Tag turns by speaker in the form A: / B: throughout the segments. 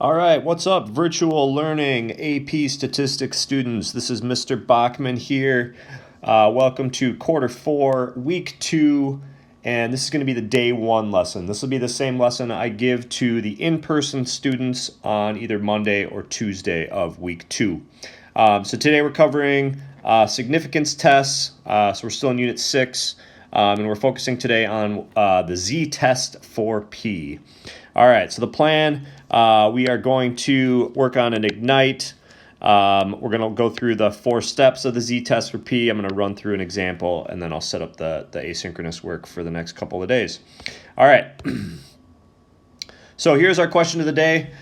A: All right, what's up, virtual learning AP statistics students? This is Mr. Bachman here. Welcome to quarter 4, week 2, and this is going to be the day 1 lesson. This will be the same lesson I give to the in-person students on either Monday or Tuesday of week 2. So today we're covering significance tests. So we're still in unit 6, and we're focusing today on the zTest for P. All right, so the plan, we are going to work on an ignite. We're going to go through the 4 steps of the z-test for P. I'm going to run through an example, and then I'll set up the asynchronous work for the next couple of days. All right, so here's our question of the day.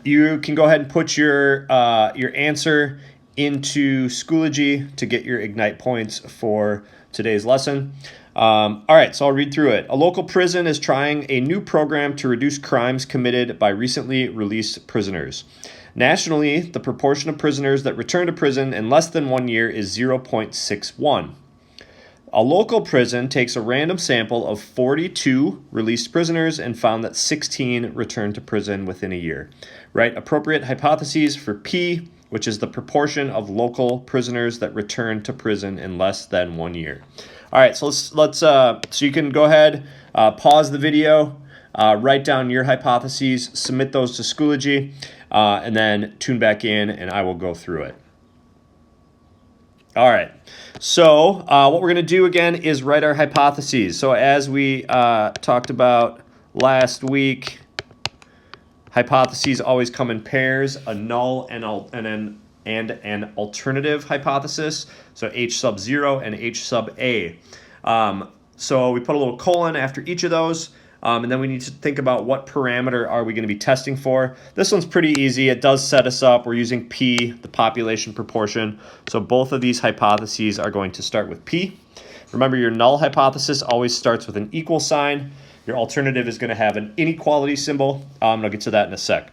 A: You can go ahead and put your answer into Schoology to get your ignite points for today's lesson. All right, so I'll read through it. A local prison is trying a new program to reduce crimes committed by recently released prisoners. Nationally, the proportion of prisoners that return to prison in less than 1 year is 0.61. A local prison takes a random sample of 42 released prisoners and found that 16 returned to prison within a year. Write appropriate hypotheses for P, which is the proportion of local prisoners that return to prison in less than 1 year. All right, so so you can go ahead, pause the video, write down your hypotheses, submit those to Schoology, and then tune back in, and I will go through it. All right, so what we're going to do again is write our hypotheses. So as we talked about last week, hypotheses always come in pairs, a null and an alternative hypothesis, so H sub 0 and H sub A. So we put a little colon after each of those, and then we need to think about what parameter are we going to be testing for. This one's pretty easy. It does set us up. We're using P, the population proportion. So both of these hypotheses are going to start with P. Remember, your null hypothesis always starts with an equal sign. Your alternative is going to have an inequality symbol, and I'll get to that in a sec.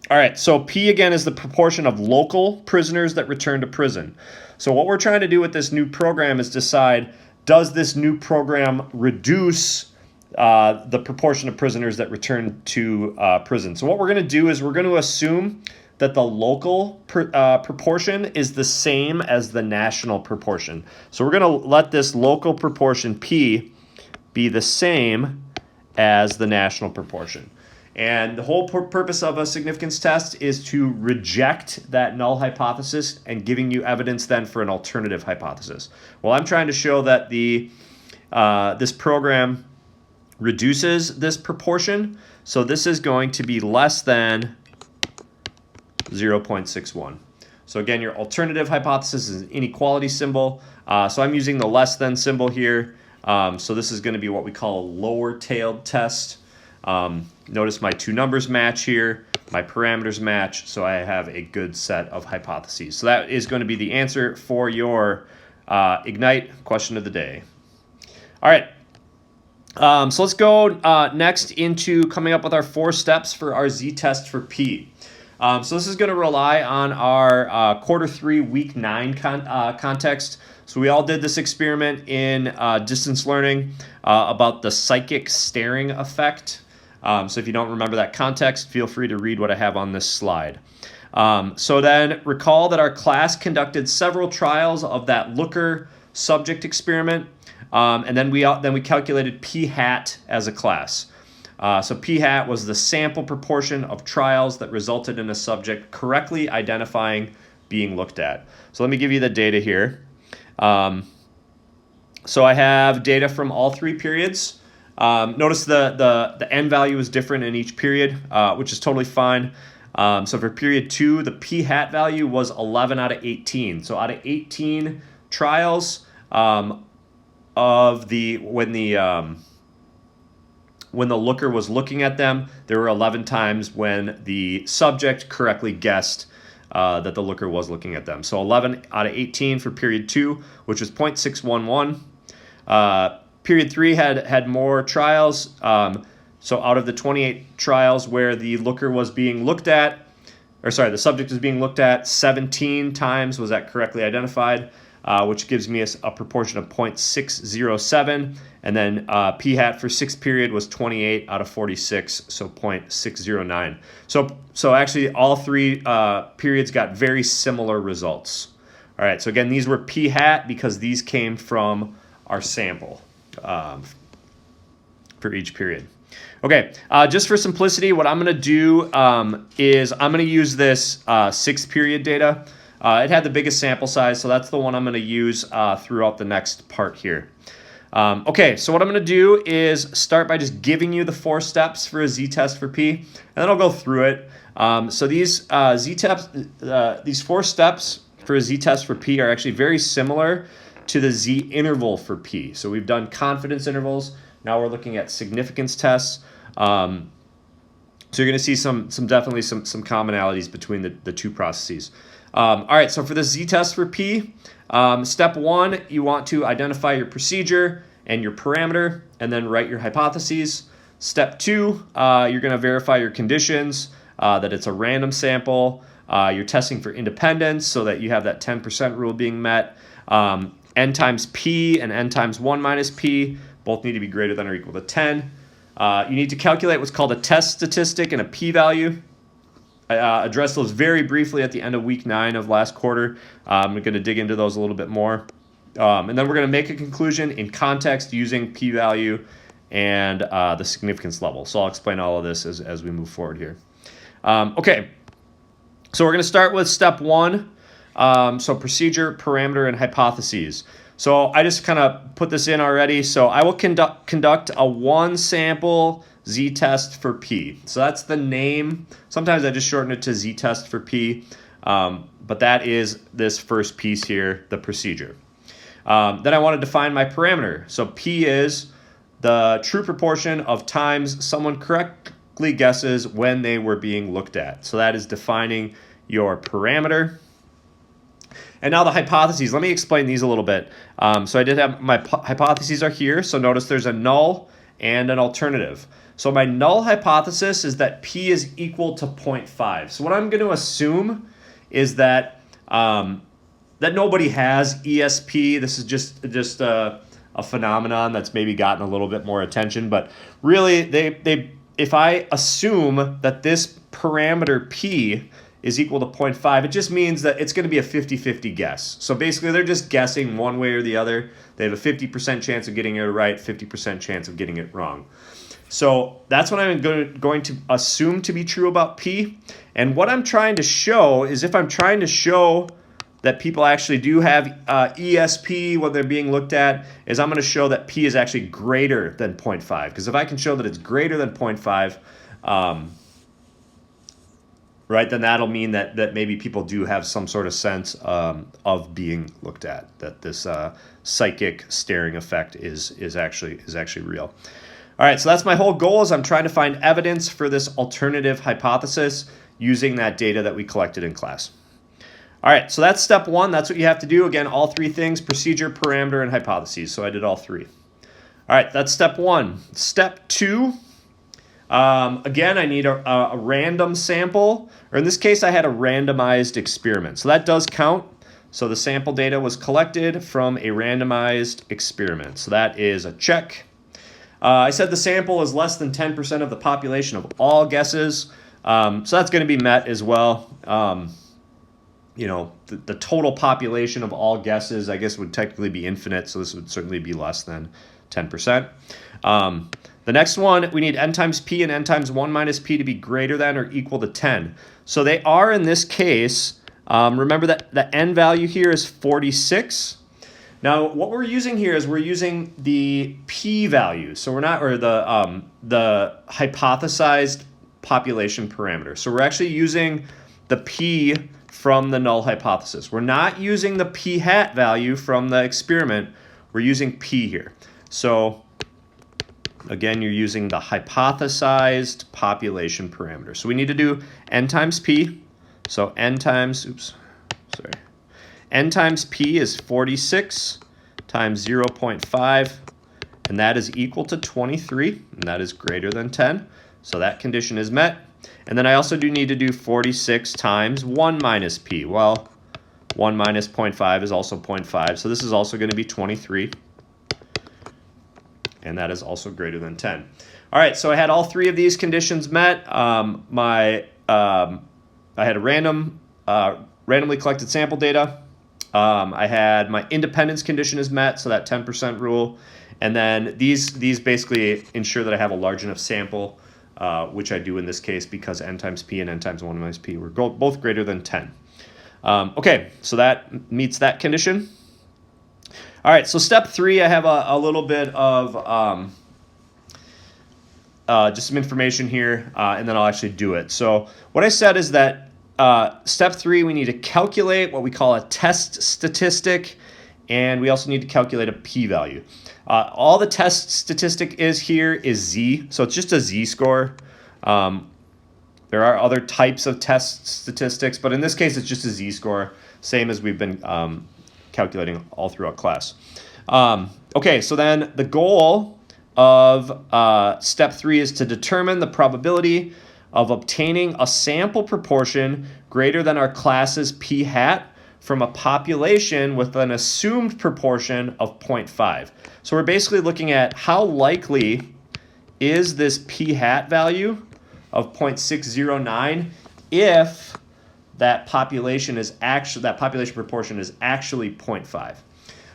A: All right, so P again is the proportion of local prisoners that return to prison. So what we're trying to do with this new program is decide, does this new program reduce the proportion of prisoners that return to prison? So what we're going to do is we're going to assume that the local proportion is the same as the national proportion. So we're going to let this local proportion P be the same as the national proportion. And the whole purpose of a significance test is to reject that null hypothesis and giving you evidence then for an alternative hypothesis. Well, I'm trying to show that this program reduces this proportion. So this is going to be less than 0.61. So again, your alternative hypothesis is an inequality symbol. So I'm using the less than symbol here. So this is going to be what we call a lower-tailed test. Notice my 2 numbers match here, my parameters match, so I have a good set of hypotheses. So that is going to be the answer for your Ignite question of the day. All right, so let's go next into coming up with our 4 steps for our z-test for P. So this is going to rely on our quarter 3, week 9 context. So we all did this experiment in distance learning about the psychic staring effect. So if you don't remember that context, feel free to read what I have on this slide. So then recall that our class conducted several trials of that looker subject experiment, and then we calculated P hat as a class. So P hat was the sample proportion of trials that resulted in a subject correctly identifying being looked at. So let me give you the data here. So I have data from all 3 periods. Notice the n value is different in each period, which is totally fine. So for period 2, the P hat value was 11 out of 18. So out of 18 trials when the looker was looking at them, there were 11 times when the subject correctly guessed that the looker was looking at them. So 11 out of 18 for period 2, which was 0.611. Period 3 had more trials. So out of the 28 trials where the looker was being looked at, the subject was being looked at, 17 times was that correctly identified. which gives me a proportion of 0.607. And then p hat for 6th period was 28 out of 46, so 0.609. So actually all 3 periods got very similar results. All right, so again, these were p hat because these came from our sample for each period. Okay, just for simplicity, what I'm going to do is I'm going to use this 6th period data. It had the biggest sample size, so that's the one I'm going to use throughout the next part here. Okay, so what I'm going to do is start by just giving you the 4 steps for a z-test for p, and then I'll go through it. So these these 4 steps for a z-test for p are actually very similar to the z-interval for p. So we've done confidence intervals. Now we're looking at significance tests. So you're going to see definitely some commonalities between the 2 processes. All right, so for the z-test for p, step 1, you want to identify your procedure and your parameter, and then write your hypotheses. Step 2, you're going to verify your conditions, that it's a random sample. You're testing for independence so that you have that 10% rule being met. N times p and n times 1 minus p both need to be greater than or equal to 10. You need to calculate what's called a test statistic and a p-value. I addressed those very briefly at the end of week 9 of last quarter. I'm going to dig into those a little bit more. And then we're going to make a conclusion in context using p-value and the significance level. So I'll explain all of this as we move forward here. Okay, so we're going to start with step 1. So procedure, parameter, and hypotheses. So I just kind of put this in already. So I will conduct a 1 sample z-test for p. So that's the name. Sometimes I just shorten it to z-test for p. But that is this first piece here, the procedure. Then I want to define my parameter. So p is the true proportion of times someone correctly guesses when they were being looked at. So that is defining your parameter. And now the hypotheses. Let me explain these a little bit. So I did have my hypotheses are here. So notice there's a null and an alternative. So my null hypothesis is that p is equal to 0.5. So what I'm going to assume is that that nobody has ESP. This is just a phenomenon that's maybe gotten a little bit more attention. But really, if I assume that this parameter p is equal to 0.5, it just means that it's going to be a 50-50 guess. So basically, they're just guessing one way or the other. They have a 50% chance of getting it right, 50% chance of getting it wrong. So that's what I'm going to assume to be true about p. And what I'm trying to show is if I'm trying to show that people actually do have ESP when they're being looked at, is I'm going to show that p is actually greater than 0.5. Because if I can show that it's greater than 0.5, right, then that'll mean that maybe people do have some sort of sense of being looked at, that this psychic staring effect is actually real. All right, so that's my whole goal, is I'm trying to find evidence for this alternative hypothesis using that data that we collected in class. All right, so that's step 1. That's what you have to do. Again, all 3 things: procedure, parameter, and hypotheses. So I did all 3. All right, that's step 1. Step 2. Again, I need a random sample, or in this case, I had a randomized experiment. So that does count. So the sample data was collected from a randomized experiment. So that is a check. I said the sample is less than 10% of the population of all guesses. So that's going to be met as well. The total population of all guesses, I guess, would technically be infinite. So this would certainly be less than 10%. The next one, we need n times p and n times 1 minus p to be greater than or equal to 10. So they are in this case. Remember that the n value here is 46. Now, what we're using here is we're using the p-value. So we're not, or the hypothesized population parameter. So we're actually using the p from the null hypothesis. We're not using the p-hat value from the experiment. We're using p here. So again, you're using the hypothesized population parameter. So we need to do n times p. So n times p is 46 times 0.5, and that is equal to 23, and that is greater than 10. So that condition is met. And then I also do need to do 46 times 1 minus p. Well, 1 minus 0.5 is also 0.5. So this is also going to be 23. And that is also greater than 10. All right, so I had all three of these conditions met. I had a randomly collected sample data. I had my independence condition is met, so that 10% rule. And then these basically ensure that I have a large enough sample, which I do in this case because n times p and n times 1 minus p were both greater than 10. Okay, so that meets that condition. All right, so step 3, I have a little bit of just some information here, and then I'll actually do it. So what I said is that step 3, we need to calculate what we call a test statistic, and we also need to calculate a p-value. All the test statistic is here is z, so it's just a z-score. There are other types of test statistics, but in this case, it's just a z-score, same as we've been calculating all throughout class. Okay, so then the goal of step 3 is to determine the probability of obtaining a sample proportion greater than our class's p hat from a population with an assumed proportion of 0.5. So we're basically looking at how likely is this p hat value of 0.609 if that population proportion is actually 0.5.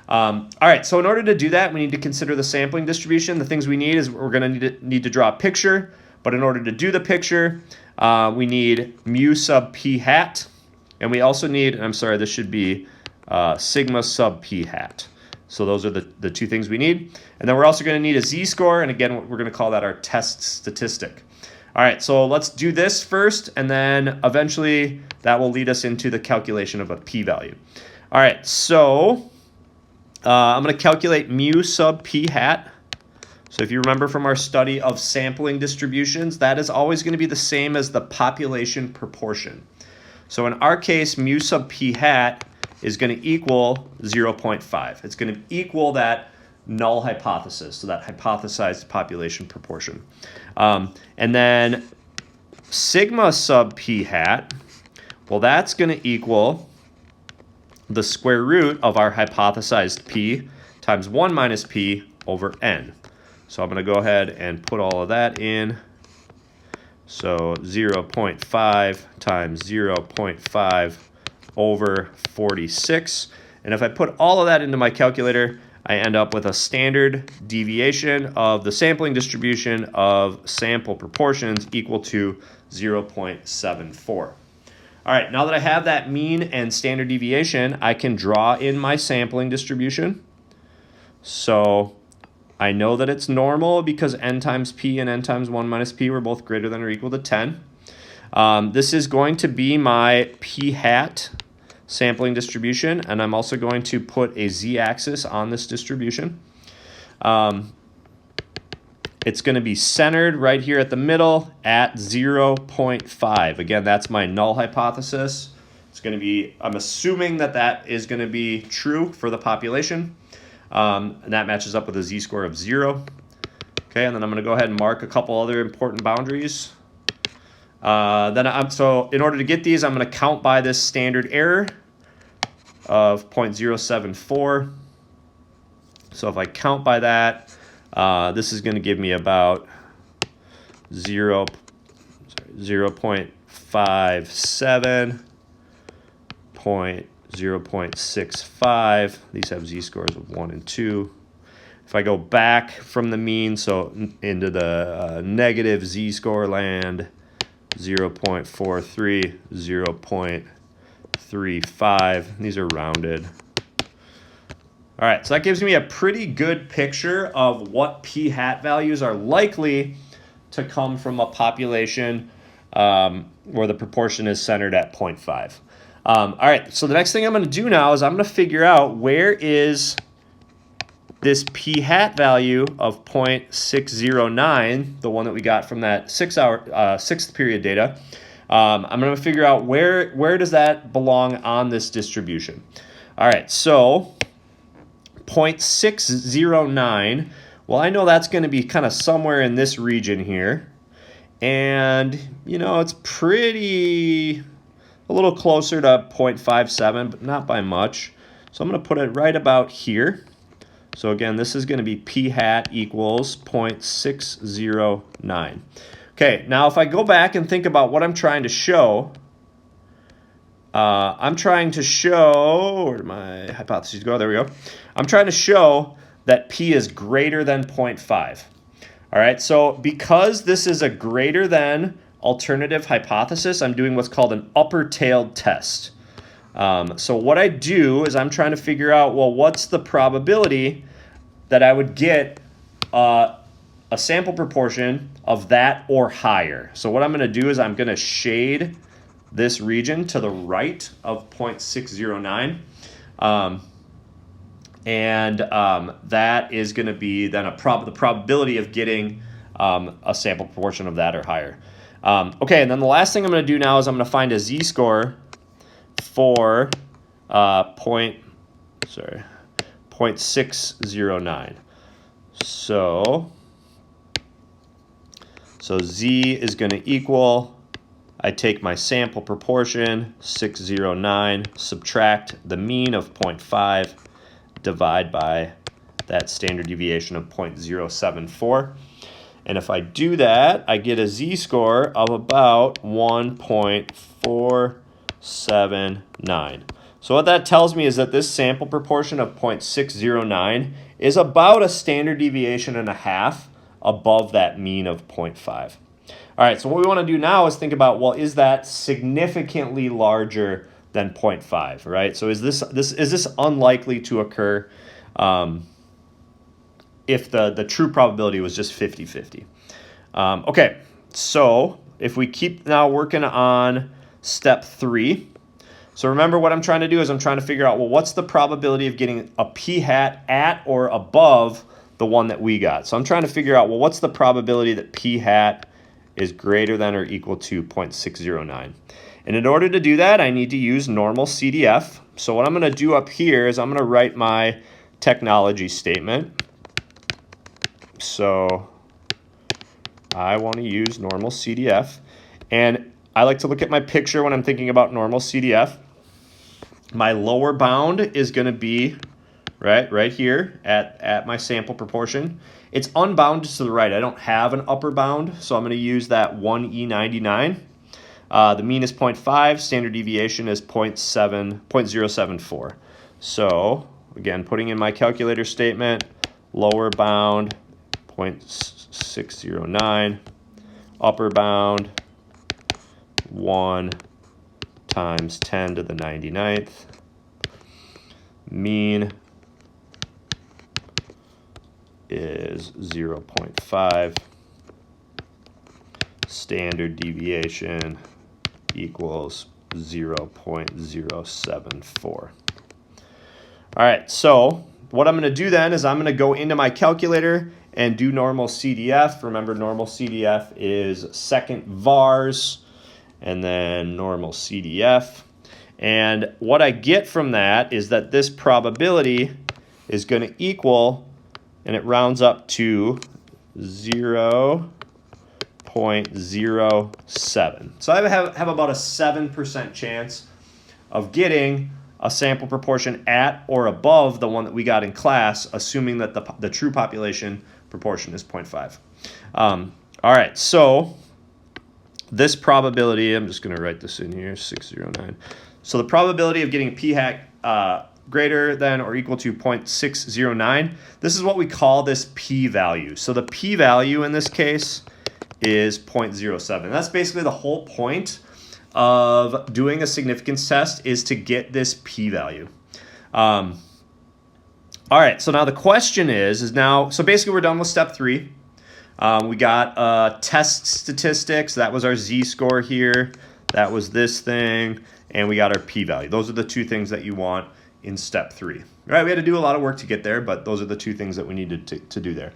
A: All right, so in order to do that, we need to consider the sampling distribution. The things we need is we're going to need to draw a picture, but in order to do the picture, we need mu sub p hat, and we also need, I'm sorry, this should be sigma sub p hat. So those are the two things we need. And then we're also going to need a z-score, and again, we're going to call that our test statistic. All right, so let's do this first, and then eventually that will lead us into the calculation of a p-value. All right, so I'm going to calculate mu sub p hat. So if you remember from our study of sampling distributions, that is always going to be the same as the population proportion. So in our case, mu sub p hat is going to equal 0.5. It's going to equal that null hypothesis, so that hypothesized population proportion. And then sigma sub p hat, well, that's going to equal the square root of our hypothesized p times 1 minus p over n. So I'm going to go ahead and put all of that in. So 0.5 times 0.5 over 46. And if I put all of that into my calculator, I end up with a standard deviation of the sampling distribution of sample proportions equal to 0.74. All right, now that I have that mean and standard deviation, I can draw in my sampling distribution. So I know that it's normal because n times p and n times 1 minus p were both greater than or equal to 10. This is going to be my p hat sampling distribution, and I'm also going to put a z-axis on this distribution. It's going to be centered right here at the middle at 0.5. Again, that's my null hypothesis. It's going to be, I'm assuming that that is going to be true for the population, and that matches up with a z-score of 0. Okay, and then I'm going to go ahead and mark a couple other important boundaries. So in order to get these, I'm going to count by this standard error of 0.074. So if I count by that, this is going to give me about 0.57, 0.65. These have z-scores of 1 and 2. If I go back from the mean, so into the negative z-score land, 0.43, 0.35. These are rounded. All right, so that gives me a pretty good picture of what p hat values are likely to come from a population where the proportion is centered at 0.5. All right, so the next thing I'm going to do now is I'm going to figure out where is this p hat value of 0.609, the one that we got from that sixth period data. I'm going to figure out where does that belong on this distribution. All right, so 0.609, well, I know that's going to be kind of somewhere in this region here. And, you know, it's pretty a little closer to 0.57, but not by much. So I'm going to put it right about here. So again, this is going to be p hat equals 0.609. Okay, now if I go back and think about what I'm trying to show, I'm trying to show, where did my hypotheses go? There we go. I'm trying to show that p is greater than 0.5. All right, so because this is a greater than alternative hypothesis, I'm doing what's called an upper-tailed test. So what I do is I'm trying to figure out, well, what's the probability that I would get a sample proportion of that or higher. So what I'm going to do is I'm going to shade this region to the right of 0.609. That is going to be then the probability of getting a sample proportion of that or higher. Okay, and then the last thing I'm going to do now is I'm going to find a z-score for 0.609. So z is going to equal, I take my sample proportion, 609, subtract the mean of 0.5, divide by that standard deviation of 0.074. And if I do that, I get a z-score of about 1.479. So what that tells me is that this sample proportion of 0.609 is about a standard deviation and a half above that mean of 0.5. All right, so what we want to do now is think about, well, is that significantly larger than 0.5, right? So is this unlikely to occur if the true probability was just 50-50? Okay, so if we keep now working on step 3, so remember what I'm trying to do is I'm trying to figure out, well, what's the probability of getting a p hat at or above the one that we got? So I'm trying to figure out, well, what's the probability that p hat is greater than or equal to 0.609? And in order to do that, I need to use normal CDF. So what I'm going to do up here is I'm going to write my technology statement. So I want to use normal CDF. And I like to look at my picture when I'm thinking about normal CDF. My lower bound is going to be right here at my sample proportion. It's unbounded to the right. I don't have an upper bound, so I'm going to use that 1E99. The mean is 0.5. Standard deviation is 0.074. So again, putting in my calculator statement, lower bound 0.609, upper bound 1 times 10 to the 99th, mean is 0.5, standard deviation equals 0.074. All right, so what I'm going to do then is I'm going to go into my calculator and do normal CDF. Remember, normal CDF is second vars, and then normal CDF. And what I get from that is that this probability is going to equal, and it rounds up to 0.07. So I have about a 7% chance of getting a sample proportion at or above the one that we got in class, assuming that the true population proportion is 0.5. All right, so this probability, I'm just going to write this in here, 609. So the probability of getting p hat greater than or equal to 0.609, this is what we call this p-value. So the p-value in this case is 0.07. That's basically the whole point of doing a significance test, is to get this p-value. All right, so now the question is now, so basically we're done with step 3. We got test statistics. That was our z-score here. That was this thing. And we got our p-value. Those are the two things that you want in step 3. All right, we had to do a lot of work to get there, but those are the two things that we needed to do there.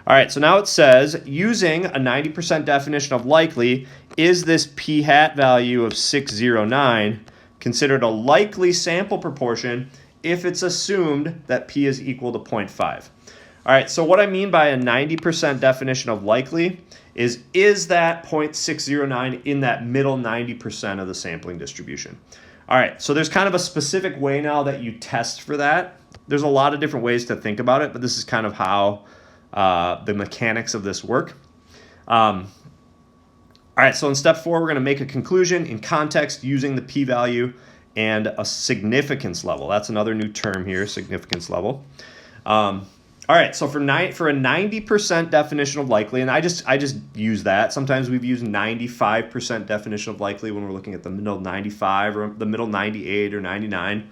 A: All right, so now it says, using a 90% definition of likely, is this p hat value of 609 considered a likely sample proportion if it's assumed that p is equal to 0.5? All right, so what I mean by a 90% definition of likely is that 0.609 in that middle 90% of the sampling distribution. All right, so there's kind of a specific way now that you test for that. There's a lot of different ways to think about it, but this is kind of how the mechanics of this work. All right, so in step 4, we're going to make a conclusion in context using the p-value and a significance level. That's another new term here, significance level. All right, so for a 90% definition of likely, and I just use that. Sometimes we've used 95% definition of likely when we're looking at the middle 95 or the middle 98 or 99.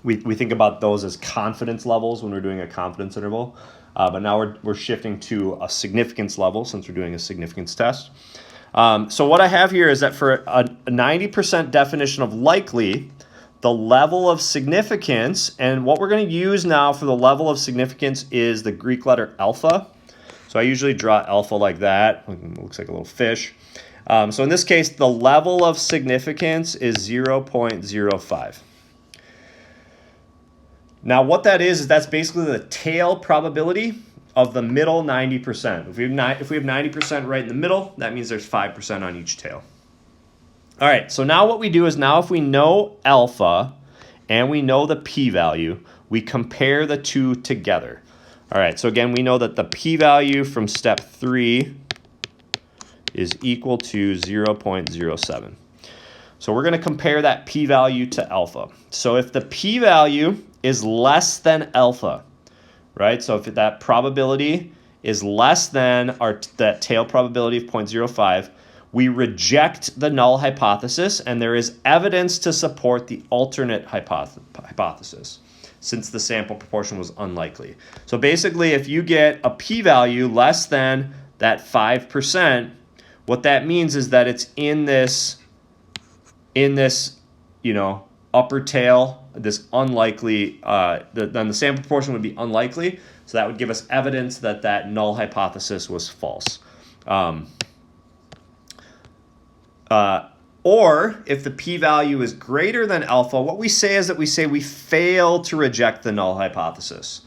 A: We think about those as confidence levels when we're doing a confidence interval, but now we're shifting to a significance level since we're doing a significance test. So what I have here is that for a 90% definition of likely, the level of significance, and what we're going to use now for the level of significance is the Greek letter alpha. So I usually draw alpha like that. It looks like a little fish. So in this case, the level of significance is 0.05. Now what that is that's basically the tail probability of the middle 90%. If we have 90% right in the middle, that means there's 5% on each tail. All right, so now what we do is now if we know alpha and we know the p-value, we compare the two together. All right, so again, we know that the p-value from step 3 is equal to 0.07. So we're going to compare that p-value to alpha. So if the p-value is less than alpha, right? So if that probability is less than that tail probability of 0.05, we reject the null hypothesis, and there is evidence to support the alternate hypothesis, since the sample proportion was unlikely. So basically, if you get a p-value less than that 5%, what that means is that it's in this upper tail, this unlikely, then the sample proportion would be unlikely. So that would give us evidence that that null hypothesis was false. Or if the p-value is greater than alpha, what we say is that we fail to reject the null hypothesis,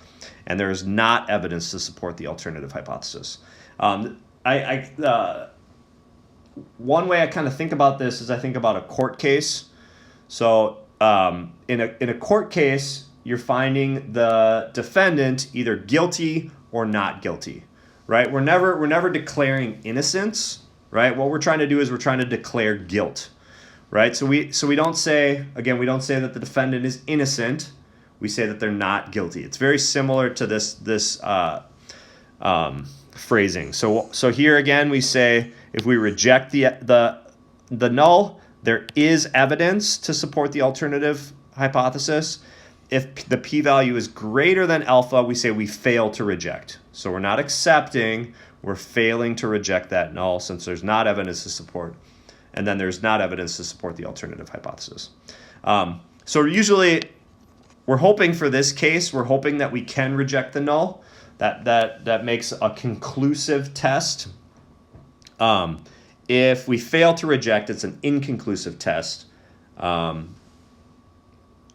A: and there is not evidence to support the alternative hypothesis. One way I kind of think about this is I think about a court case. So in a court case, you're finding the defendant either guilty or not guilty, right? We're never declaring innocence. Right? What we're trying to do is we're trying to declare guilt, right? So we don't say, again, we don't say that the defendant is innocent. We say that they're not guilty. It's very similar to this phrasing. So here again, we say if we reject the null, there is evidence to support the alternative hypothesis. If the p-value is greater than alpha, we say we fail to reject. So we're not accepting, we're failing to reject that null since there's not evidence to support, and then there's not evidence to support the alternative hypothesis. So usually we're hoping for this case, we're hoping that we can reject the null. That makes a conclusive test. If we fail to reject, it's an inconclusive test.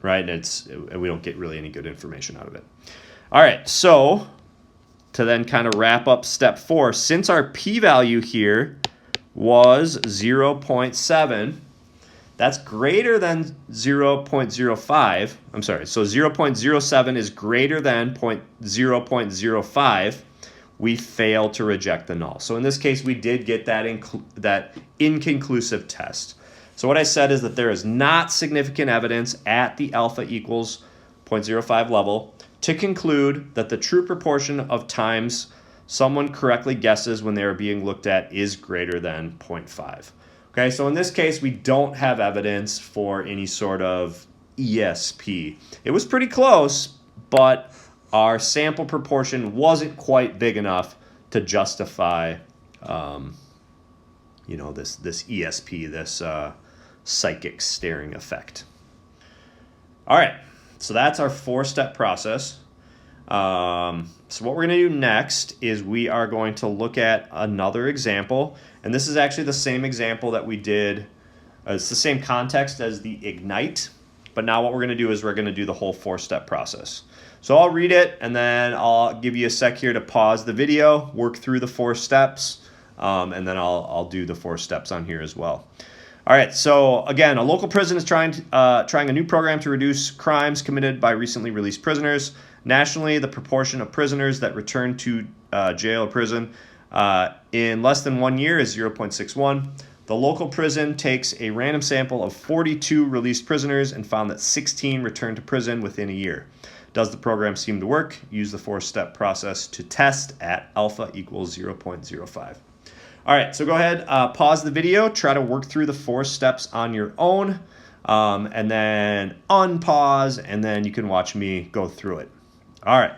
A: Right, and we don't get really any good information out of it. All right, so to then kind of wrap up step 4, since our p-value here was 0.7, that's greater than 0.05. I'm sorry, so 0.07 is greater than 0.05. We fail to reject the null. So in this case, we did get that inconclusive test. So what I said is that there is not significant evidence at the alpha equals 0.05 level to conclude that the true proportion of times someone correctly guesses when they are being looked at is greater than 0.5. Okay, so in this case, we don't have evidence for any sort of ESP. It was pretty close, but our sample proportion wasn't quite big enough to justify, this ESP, this psychic staring effect. All right, so that's our 4-step process. So what we're going to do next is we are going to look at another example, and this is actually the same example that we did. It's the same context as the ignite, but now what we're going to do is we're going to do the whole 4-step process. So I'll read it, and then I'll give you a sec here to pause the video, work through the 4 steps, and then I'll do the 4 steps on here as well. All right, so again, a local prison is trying a new program to reduce crimes committed by recently released prisoners. Nationally, the proportion of prisoners that return to jail or prison in less than 1 year is 0.61. The local prison takes a random sample of 42 released prisoners and found that 16 returned to prison within a year. Does the program seem to work? Use the 4-step process to test at alpha equals 0.05. All right, so go ahead, pause the video, try to work through the 4 steps on your own, and then unpause, and then you can watch me go through it. All right.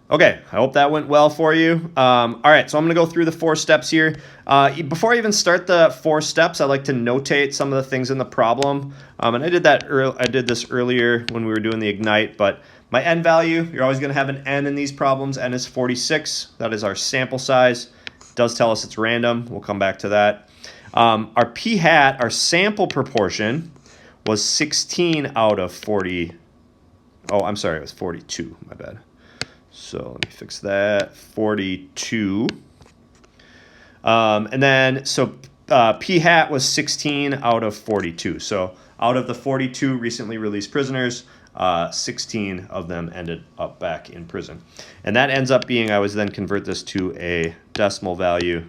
A: Okay, I hope that went well for you. All right, so I'm going to go through the 4 steps here. Before I even start the 4 steps, I like to notate some of the things in the problem. And I did this earlier when we were doing the Ignite, but my n value, you're always going to have an n in these problems. N is 46. That is our sample size. It does tell us it's random. We'll come back to that. Our p hat, our sample proportion, was 16 out of 40. Oh, I'm sorry, it was 42. My bad. So let me fix that. 42. And then, so p hat was 16 out of 42. So out of the 42 recently released prisoners, 16 of them ended up back in prison. And that ends up being, I was then convert this to a decimal value,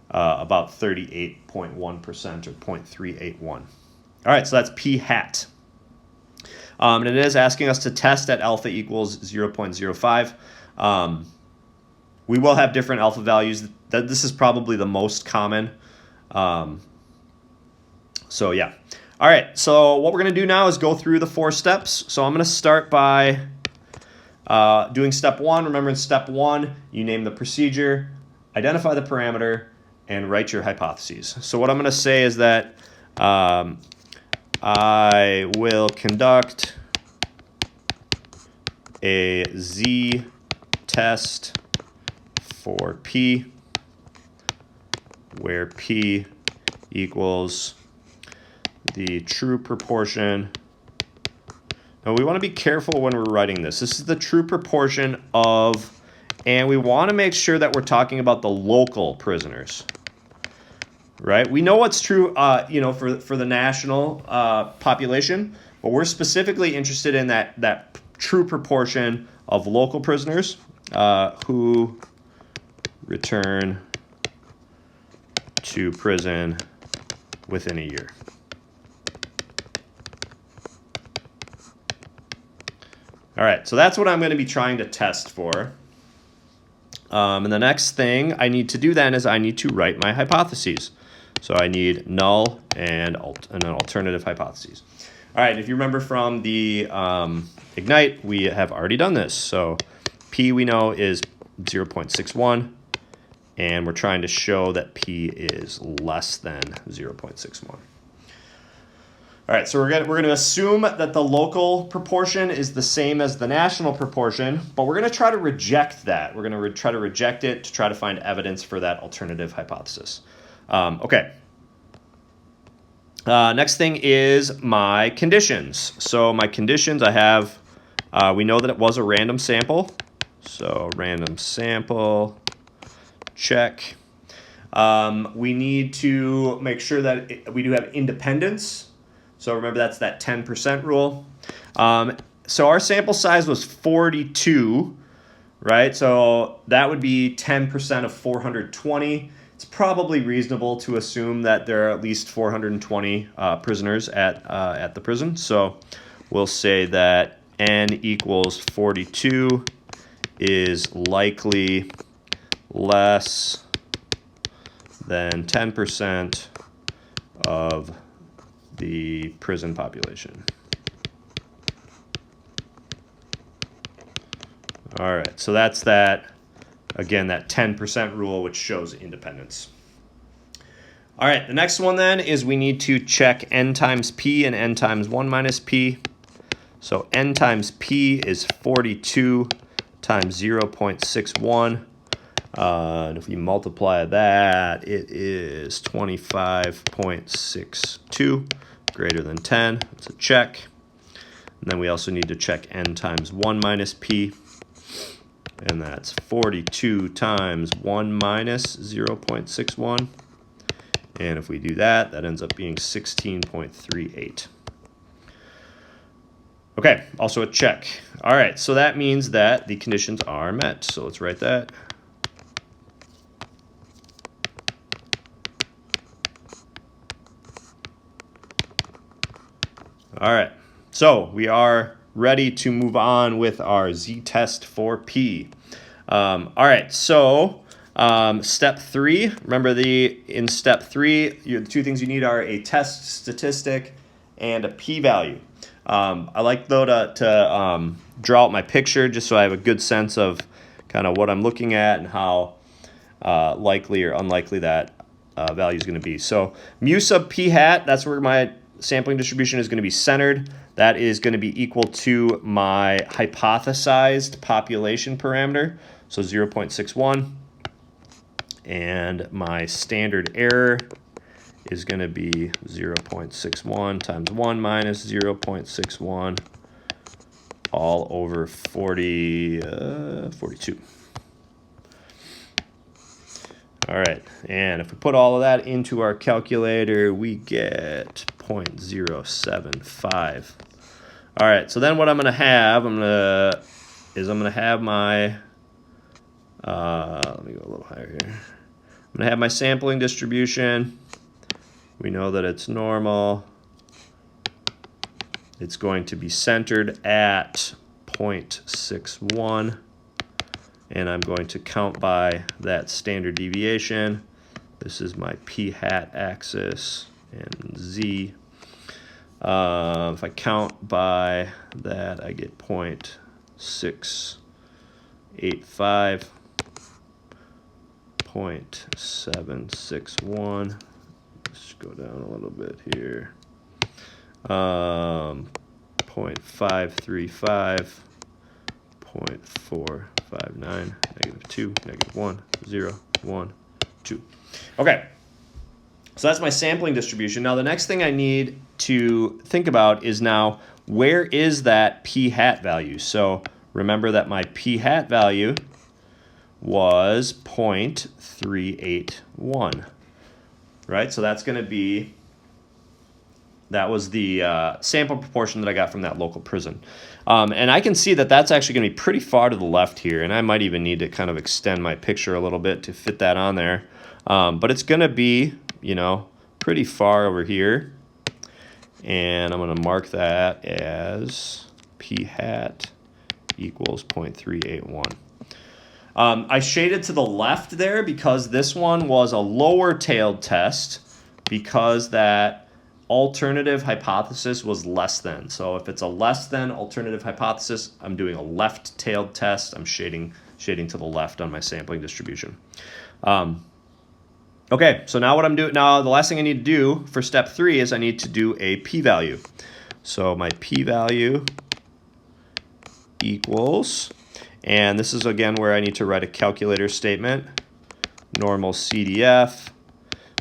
A: about 38.1% or 0.381. All right, so that's p hat. And it is asking us to test at alpha equals 0.05. We will have different alpha values. This is probably the most common. So yeah. All right, so what we're going to do now is go through the 4 steps. So I'm going to start by doing step 1. Remember, in step 1, you name the procedure, identify the parameter, and write your hypotheses. So what I'm going to say is that I will conduct a zTest for P, where P equals the true proportion. Now we want to be careful when we're writing this. This is the true proportion of, and we want to make sure that we're talking about the local prisoners. Right? We know what's true, for the national population, but we're specifically interested in that true proportion of local prisoners who return to prison within a year. All right, so that's what I'm going to be trying to test for. And the next thing I need to do then is I need to write my hypotheses. So I need null and an alternative hypotheses. All right, if you remember from the Ignite, we have already done this. So P we know is 0.61, and we're trying to show that P is less than 0.61. All right, so we're going to assume that the local proportion is the same as the national proportion, but we're going to try to reject that. We're going to try to reject it to try to find evidence for that alternative hypothesis. Okay. Next thing is my conditions. So my conditions, I have, we know that it was a random sample. So random sample, check. We need to make sure that we do have independence. So remember, that's that 10% rule. So our sample size was 42, right? So that would be 10% of 420. It's probably reasonable to assume that there are at least 420 prisoners at the prison. So we'll say that n equals 42 is likely less than 10% of the prison population. All right, so that's that. Again, that 10% rule, which shows independence. All right, the next one then is we need to check n times p and n times 1 minus p. So n times p is 42 times 0.61. And if we multiply that, it is 25.62, greater than 10. It's a check. And then we also need to check n times 1 minus p. And that's 42 times 1 minus 0.61. And if we do that, that ends up being 16.38. Okay, also a check. All right, so that means that the conditions are met. So let's write that. All right, so we are ready to move on with our zTest for P. All right, so step 3, remember in step 3, the two things you need are a test statistic and a p-value. I like though to draw out my picture just so I have a good sense of kind of what I'm looking at and how likely or unlikely that value is going to be. So mu sub p hat, that's where my sampling distribution is going to be centered. That is going to be equal to my hypothesized population parameter, so 0.61. And my standard error is going to be 0.61 times 1 minus 0.61 all over 42. All right, and if we put all of that into our calculator, we get 0.075. All right, so then what I'm going to have, I'm going to have my, let me go a little higher here. I'm going to have my sampling distribution. We know that it's normal. It's going to be centered at 0.61. And I'm going to count by that standard deviation. This is my p hat axis and z. If I count by that, I get 0.685, 0.761. Let's go down a little bit here. 0.535, 0.459, -2, -1, 0, 1, 2. Okay, so that's my sampling distribution. Now the next thing I need to think about is now where is that p hat value? So remember that my p hat value was 0.381, right? So that's going to be, that was the sample proportion that I got from that local prison. And I can see that that's actually going to be pretty far to the left here, and I might even need to kind of extend my picture a little bit to fit that on there. But it's going to be, you know, pretty far over here. And I'm going to mark that as p hat equals 0.381. I shaded to the left there because this one was a lower tailed test because that alternative hypothesis was less than. So if it's a less than alternative hypothesis, I'm doing a left-tailed test. I'm shading to the left on my sampling distribution. Okay, so now what I'm doing now, the last thing I need to do for step 3 is I need to do a p-value. So my p-value equals, and this is again where I need to write a calculator statement, normal CDF.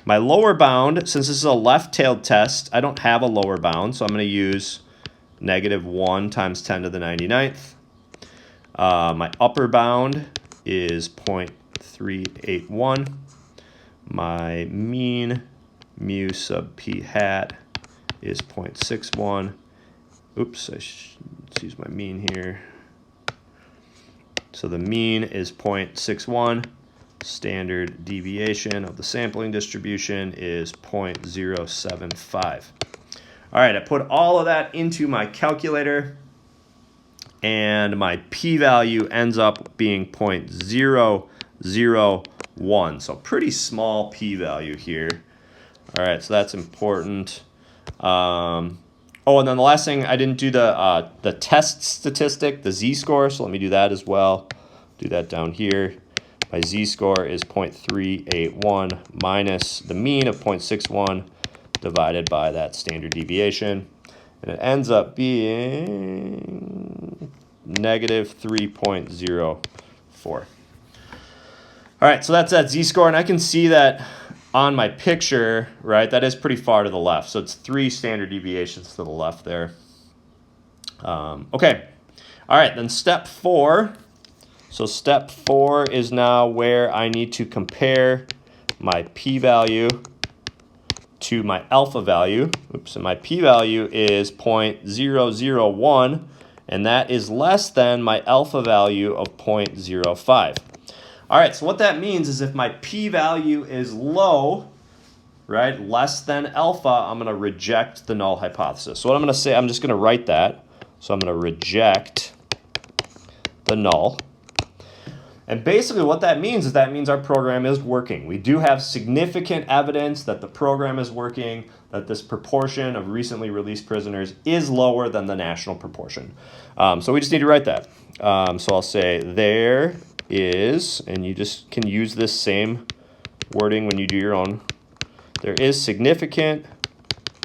A: My lower bound, since this is a left-tailed test, I don't have a lower bound, so I'm going to use -1 times 10 to the 99th. My upper bound is 0.381. My mean mu sub p hat is 0.61. Oops, let's use my mean here. So the mean is 0.61. Standard deviation of the sampling distribution is 0.075. All right, I put all of that into my calculator, and my p-value ends up being 0.001. So pretty small p-value here. All right, so that's important. Oh, and then the last thing, I didn't do the test statistic, the z-score, so let me do that as well. Do that down here. My z-score is 0.381 minus the mean of 0.61 divided by that standard deviation. And it ends up being -3.04. All right, so that's that z-score. And I can see that on my picture, right, that is pretty far to the left. So it's 3 standard deviations to the left there. Okay. All right, then step 4. So step 4 is now where I need to compare my p-value to my alpha value. Oops, and my p-value is 0.001, and that is less than my alpha value of 0.05. All right, so what that means is if my p-value is low, right, less than alpha, I'm going to reject the null hypothesis. So what I'm going to say, I'm just going to write that. So I'm going to reject the null. And basically what that means is that means our program is working. We do have significant evidence that the program is working, that this proportion of recently released prisoners is lower than the national proportion. So we just need to write that. So I'll say there is, and you just can use this same wording when you do your own. There is significant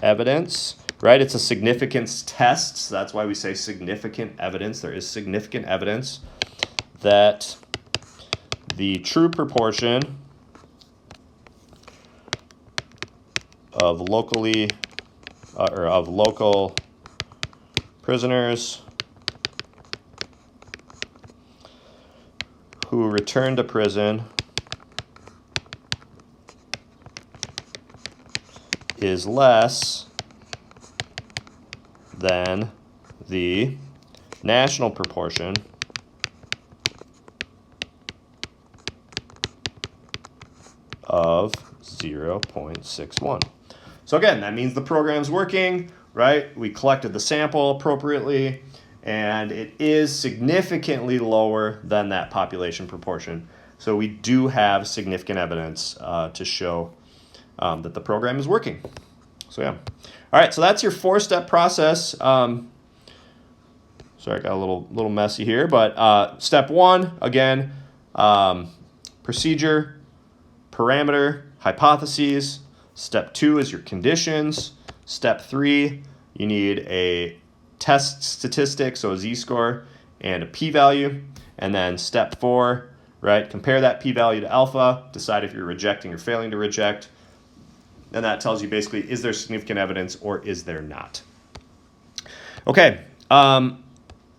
A: evidence, right? It's a significance test, so that's why we say significant evidence. There is significant evidence that the true proportion of local prisoners who return to prison is less than the national proportion of 0.61. So again, that means the program's working, right? We collected the sample appropriately, and it is significantly lower than that population proportion. So we do have significant evidence to show that the program is working. So yeah. All right, so that's your 4-step process. Sorry, I got a little messy here, but step 1, again, procedure, parameter, hypotheses. Step 2 is your conditions. Step 3, you need a test statistic, so a z-score, and a p-value. And then step 4, right, compare that p-value to alpha, decide if you're rejecting or failing to reject. And that tells you basically, is there significant evidence or is there not? Okay,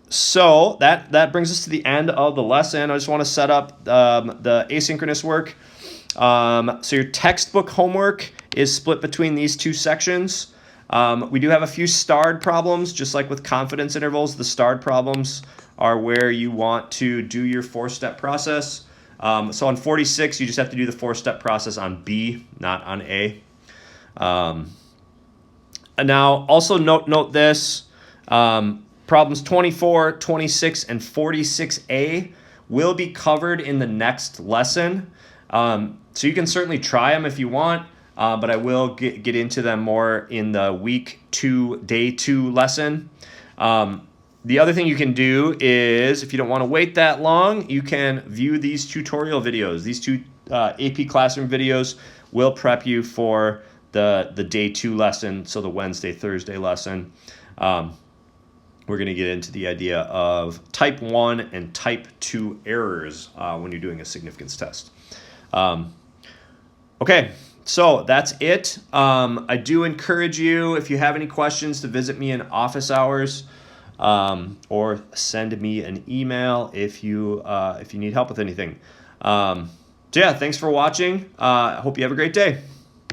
A: so that brings us to the end of the lesson. I just want to set up the asynchronous work. So your textbook homework is split between these 2 sections. We do have a few starred problems, just like with confidence intervals. The starred problems are where you want to do your 4-step process. So on 46, you just have to do the 4-step process on B, not on A. And now also note this, problems 24, 26, and 46A will be covered in the next lesson. So you can certainly try them if you want, but I will get into them more in the week 2, day 2 lesson. The other thing you can do is, if you don't want to wait that long, you can view these tutorial videos. These 2 AP Classroom videos will prep you for the day 2 lesson, so the Wednesday, Thursday lesson. We're going to get into the idea of type 1 and type 2 errors when you're doing a significance test. Okay, so that's it. I do encourage you, if you have any questions, to visit me in office hours or send me an email if you need help with anything. So yeah, thanks for watching. I hope you have a great day.